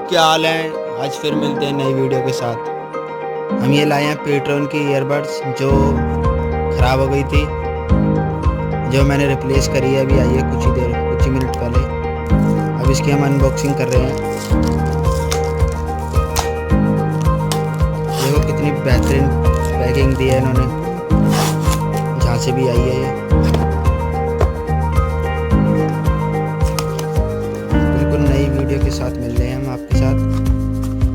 क्या हाल है। आज फिर मिलते हैं नई वीडियो के साथ। हम ये लाए हैं पेट्रॉन की ईयरबड्स जो ख़राब हो गई थी, जो मैंने रिप्लेस करी है। अभी आई है कुछ ही मिनट पहले। अब इसकी हम अनबॉक्सिंग कर रहे हैं। देखो कितनी बेहतरीन पैकिंग दी है इन्होंने, जहाँ से भी आई है ये। बिल्कुल नई वीडियो के साथ मिल रहे हैं हम आपके साथ।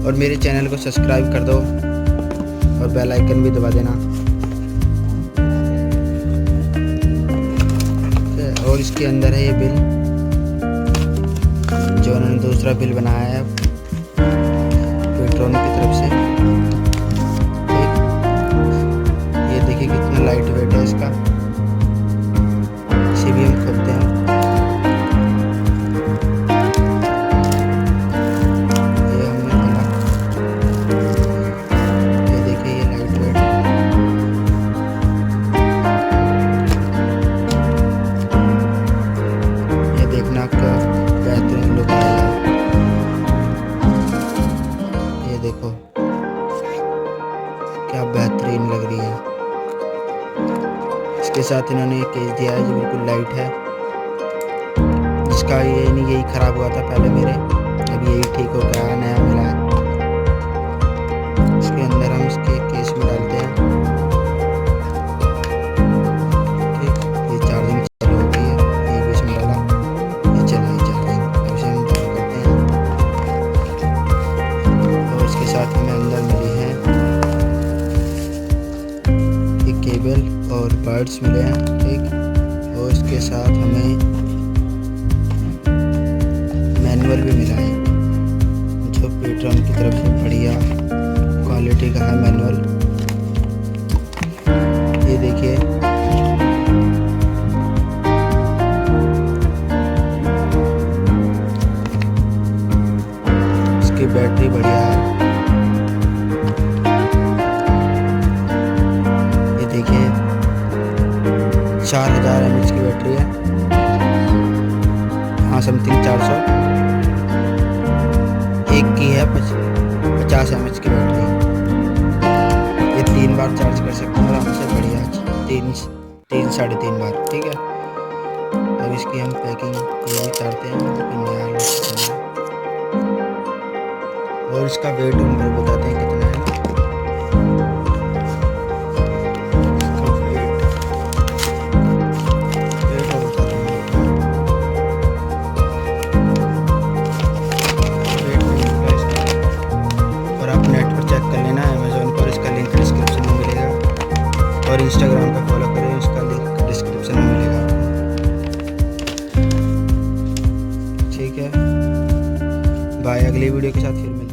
और मेरे चैनल को सब्सक्राइब कर दो और बेल आइकन भी दबा देना। और इसके अंदर है ये बिल, जो उन्होंने दूसरा बिल बनाया है पेट्रोन की तरफ से। ये देखिए कितना लाइट वेट है इसका। इसे भी हम खोलते हैं। ये हमने खोला, ये देखिए ये लाइट वेट। ये देखना क्या बेहतरीन लुक आएगा। ये देखो क्या बेहतरीन लग रही है। इसके साथ इन्होंने एक केस दिया है जो बिल्कुल लाइट है, जिसका यही ख़राब हुआ था पहले मेरे। अब यही ठीक हो गया, नया मिला है। इसके अंदर हम इसके केस में डालते हैं। ठीक, ये चार्जिंग चालू हो गई है। ये भी इसमें डाला, ये चला चार्जिंग। अब इसे हम चालू करते हैं। और इसके साथ हमें अंदर मिली है एक केबल और बर्ड्स मिले हैं। ठीक, और इसके साथ हमें मैनुअल भी मिला है, जो पेट्रॉन की तरफ से बढ़िया क्वालिटी का है मैनुअल। ये देखिए इसकी बैटरी बढ़िया है। ये देखिए 4000 mAh की बैटरी है। हाँ, समथिंग 400। एक की है 50 mAh की बैटरी। ये 3 बार चार्ज कर सकते हैं आराम से, बढ़िया। 3-3.5 बार। ठीक है, अब इसकी हम पैकिंग ये भी चाहते हैं, नया लुक है। और इसका वेट हम बताते हैं कितना है। और इंस्टाग्राम पे फॉलो करें, उसका लिंक डिस्क्रिप्शन में मिलेगा। ठीक है, बाय। अगली वीडियो के साथ फिर मिलते हैं।